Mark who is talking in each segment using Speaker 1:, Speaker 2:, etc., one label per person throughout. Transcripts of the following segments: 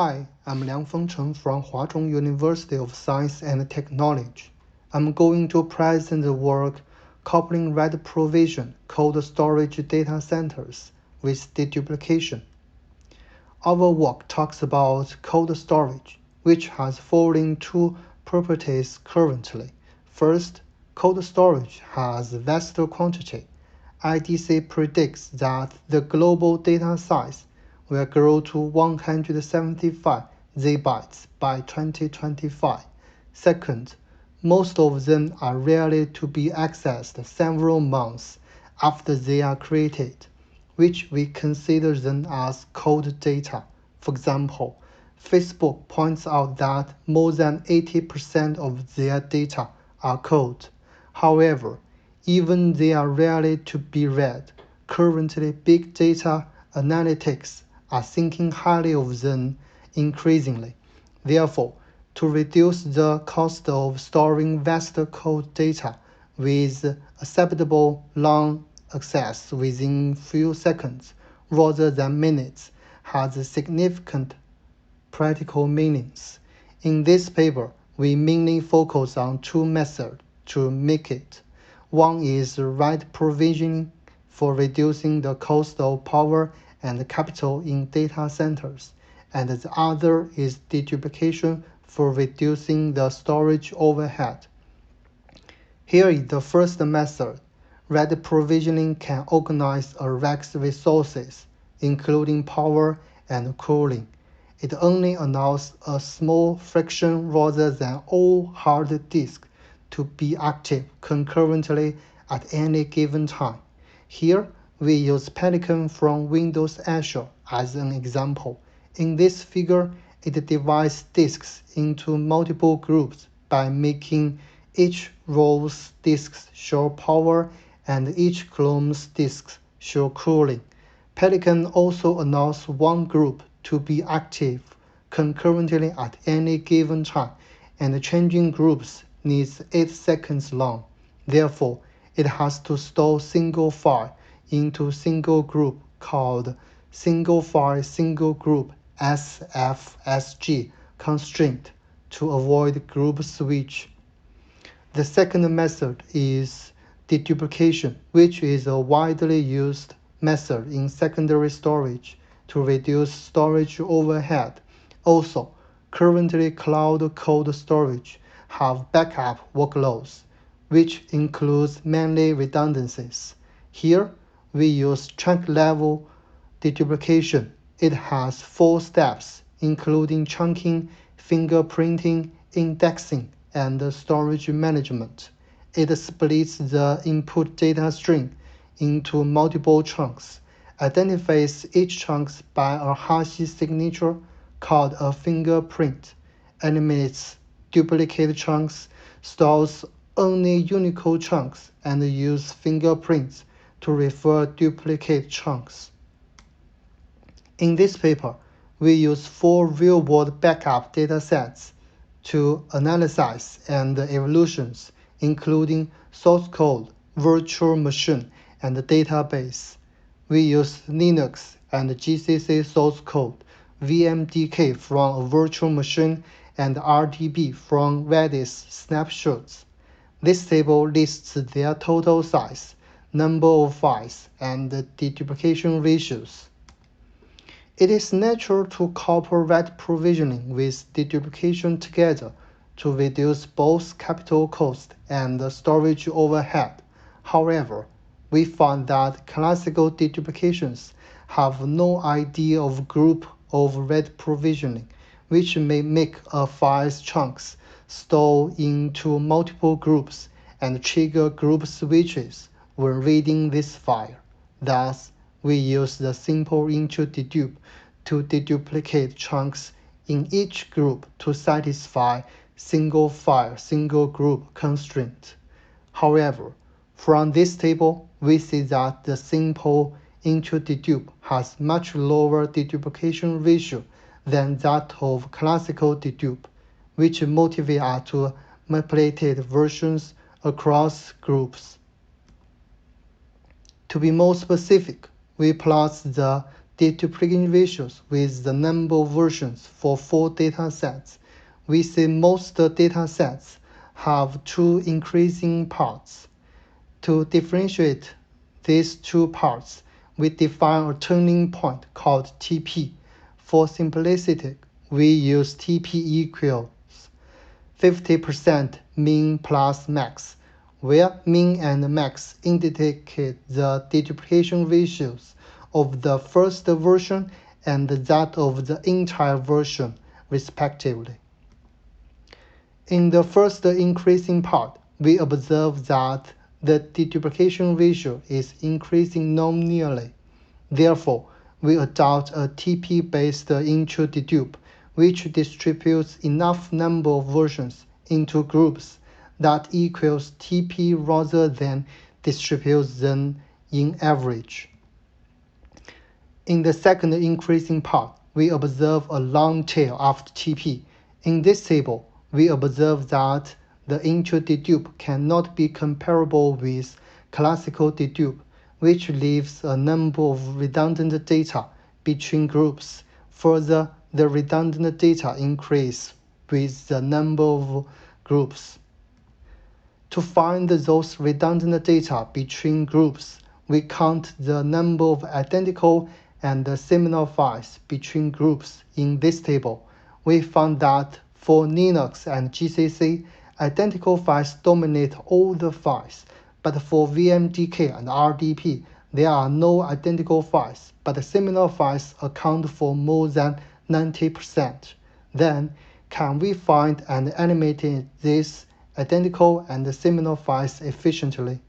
Speaker 1: Hi, I'm Liang Fengcheng from Huazhong University of Science and Technology. I'm going to present the work coupling RAID provision cold storage data centers with deduplication. Our work talks about cold storage, which has following two properties currently. First, cold storage has vast quantity. IDC predicts that the global data size will grow to 175 zettabytes by 2025. Second, most of them are rarely to be accessed several months after they are created, which we consider them as cold data. For example, Facebook points out that more than 80% of their data are cold. However, even they are rarely to be read. Currently, big data analytics are thinking highly of them increasingly. Therefore, to reduce the cost of storing vast cold data with acceptable long access within few seconds rather than minutes has significant practical meanings. In this paper, we mainly focus on two methods to make it. One is RAID provisioning for reducing the cost of power and capital in data centers, and the other is deduplication for reducing the storage overhead. Here is the first method. RAID provisioning can organize a rack's resources, including power and cooling. It only allows a small fraction rather than all hard disks to be active concurrently at any given time. Here, we use Pelican from Windows Azure as an example. In this figure, it divides disks into multiple groups by making each row's disks show power and each column's disks show cooling. Pelican also allows one group to be active concurrently at any given time, and changing groups needs 8 seconds long. Therefore, it has to store single file into single group called single file single group SFSG constraint to avoid group switch. The second method is deduplication, which is a widely used method in secondary storage to reduce storage overhead. Also, currently cloud cold storage have backup workloads, which includes many redundancies. Here, we use chunk-level deduplication. It has 4 steps, including chunking, fingerprinting, indexing, and storage management. It splits the input data string into multiple chunks, identifies each chunk by a hash signature called a fingerprint, eliminates duplicate chunks, stores only Unicode chunks, and uses fingerprints to refer duplicate chunks. In this paper, we use 4 real-world backup datasets to analyze and evolutions, including source code, virtual machine, and database. We use Linux and GCC source code, VMDK from a virtual machine, and RDB from Redis snapshots. This table lists their total size, number of files, and deduplication ratios. It is natural to couple RAID provisioning with deduplication together to reduce both capital cost and storage overhead. However, we found that classical deduplications have no idea of group of RAID provisioning, which may make a file's chunks store into multiple groups and trigger group switches when reading this file. Thus, we use the simple intro-dedupe to deduplicate chunks in each group to satisfy single file, single group constraint. However, from this table, we see that the simple intro-dedupe has much lower deduplication ratio than that of classical dedupe, which motivate us to manipulate versions across groups. To be more specific, we plot the deduplication ratios with the number of versions for 4 datasets. We see most datasets have 2 increasing parts. To differentiate these 2 parts, we define a turning point called TP. For simplicity, we use TP equals 50% mean plus max, where mean and max indicate the deduplication ratios of the first version and that of the entire version, respectively. In the first increasing part, we observe that the deduplication ratio is increasing non-linearly. Therefore, we adopt a TP-based intro-dedupe, which distributes enough number of versions into groups that equals TP rather than distributes them in average. In the second increasing part, we observe a long tail after TP. In this table, we observe that the intro-dedupe cannot be comparable with classical dedupe, which leaves a number of redundant data between groups. Further, the redundant data increase with the number of groups. To find those redundant data between groups, we count the number of identical and similar files between groups in this table. We found that for Linux and GCC, identical files dominate all the files, but for VMDK and RDP, there are no identical files, but similar files account for more than 90%. Then, can we find and animate these identical and similar files efficiently?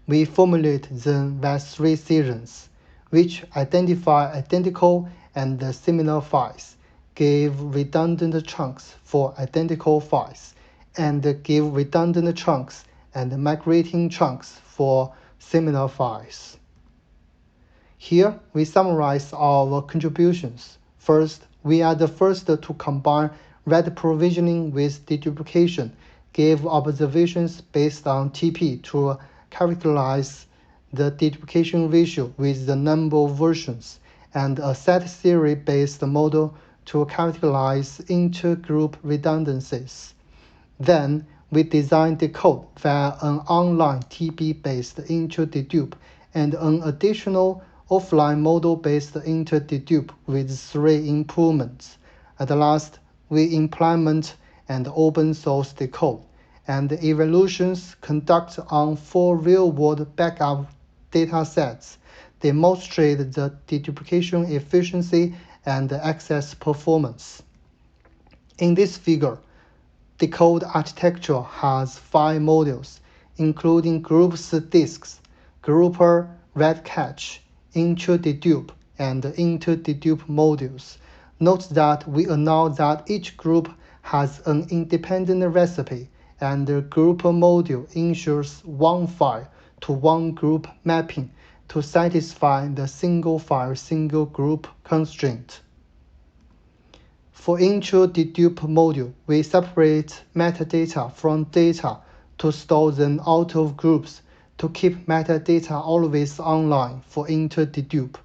Speaker 1: We formulate them with 3 series, which identify identical and similar files, give redundant chunks for identical files, and give redundant chunks and migrating chunks for similar files. Here we summarize our contributions. First, we are the first to combine read provisioning with deduplication, gave observations based on TP to characterize the deduplication ratio with the number of versions, and a set theory-based model to characterize intergroup redundancies. Then, we designed the code via an online TP-based intro-dedupe and an additional offline model-based inter-dedupe with 3 improvements. At last, we implement and open source the code, and the evaluations conducted on 4 real-world backup datasets demonstrate the deduplication efficiency and access performance. In this figure, the code architecture has 5 modules, including groups disks, grouper, read cache, intro-dedupe, and inter-dedupe modules. Note that we announce that each group has an independent recipe, and the grouper module ensures one file to one group mapping to satisfy the single file, single group constraint. For intro-dedupe module, we separate metadata from data to store them out of groups to keep metadata always online for inter-dedupe.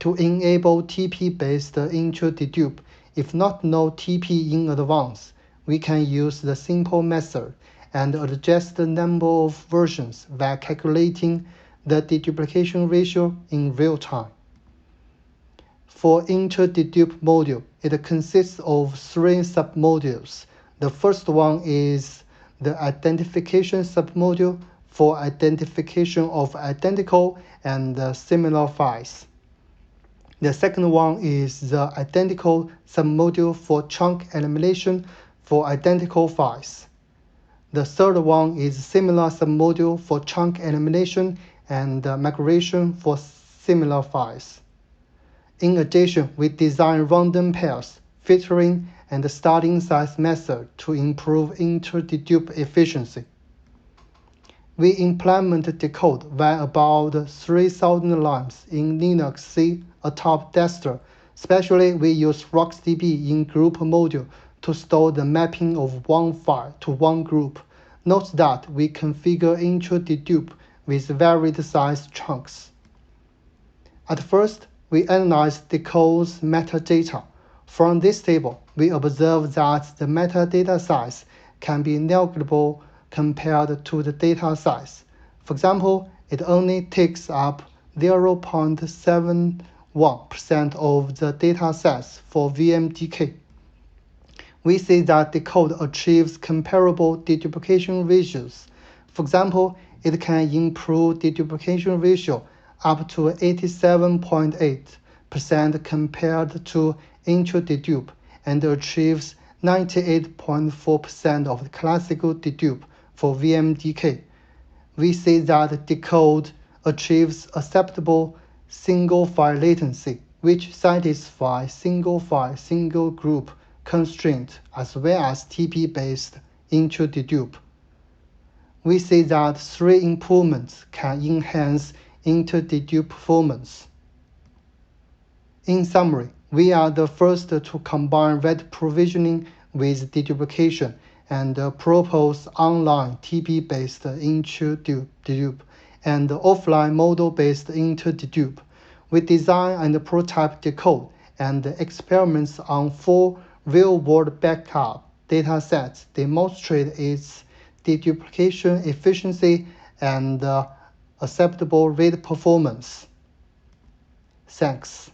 Speaker 1: To enable TP-based intro-dedupe, if not know TP in advance, we can use the simple method and adjust the number of versions by calculating the deduplication ratio in real time. For inter-dedupe module, it consists of 3 submodules. The first one is the identification submodule for identification of identical and similar files. The second one is the identical submodule for chunk elimination for identical files. The third one is similar submodule for chunk elimination and migration for similar files. In addition, we design random pairs, filtering, and starting size method to improve inter-dedupe efficiency. We implement the code via about 3,000 lines in Linux C atop Dexter. Especially, we use RocksDB in group module to store the mapping of one file to one group. Note that we configure intro-dedupe with varied size chunks. At first, we analyze decode's metadata. From this table, we observe that the metadata size can be negligible compared to the data size. For example, it only takes up 0.71% of the data size for VMDK. We see that the code achieves comparable deduplication ratios. For example, it can improve deduplication ratio up to 87.8% compared to intro-dedupe and achieves 98.4% of the classical dedupe for VMDK. We see that the code achieves acceptable single-file latency, which satisfies single-file, single-group constraint as well as TP-based intro-dedupe. We see that three improvements can enhance inter-dedupe performance. In summary, we are the first to combine RAID provisioning with deduplication and propose online TP-based intro-dedupe and offline model-based inter-dedupe. We design and prototype the code and experiments on 4 real-world backup datasets demonstrate its deduplication efficiency and acceptable RAID performance. Thanks.